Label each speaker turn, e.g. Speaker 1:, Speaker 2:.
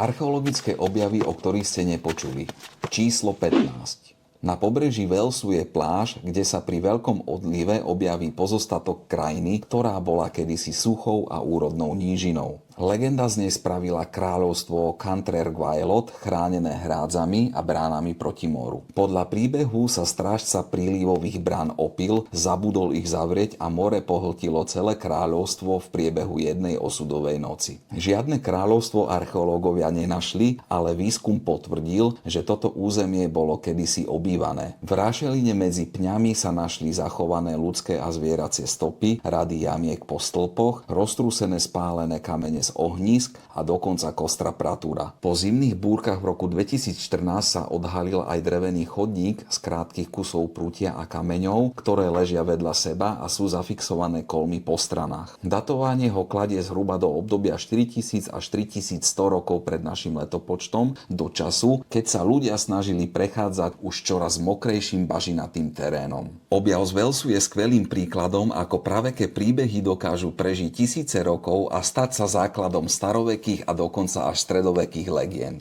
Speaker 1: Archeologické objavy, o ktorých ste nepočuli. Číslo 15. Na pobreží Walesu je pláž, kde sa pri veľkom odlive objaví pozostatok krajiny, ktorá bola kedysi suchou a úrodnou nížinou. Legenda z nej spravila kráľovstvo Cantrer Gwaelod, chránené hrádzami a bránami proti moru. Podľa príbehu sa strážca prílivových brán opil, zabudol ich zavrieť a more pohltilo celé kráľovstvo v priebehu jednej osudovej noci. Žiadne kráľovstvo archeológovia nenašli, ale výskum potvrdil, že toto územie bolo kedysi obývané. V rašeline medzi pňami sa našli zachované ľudské a zvieracie stopy, rady jamiek po stĺpoch, roztrúsené spálené kamene z ohnízk a dokonca kostrá pratúra. Po zimných búrkach v roku 2014 sa odhalil aj drevený chodník z krátkych kusov prútia a kameňov, ktoré ležia vedľa seba a sú zafixované kolmy po stranách. Datovanie ho kladie zhruba do obdobia 4000 až 3100 rokov pred našim letopočtom, do času, keď sa ľudia snažili prechádzať už čoraz mokrejším bažinatým terénom. Objav z Walesu je skvelým príkladom, ako praveké príbehy dokážu prežiť tisíce rokov a stať sa základom starovekých a dokonca až stredovekých legend.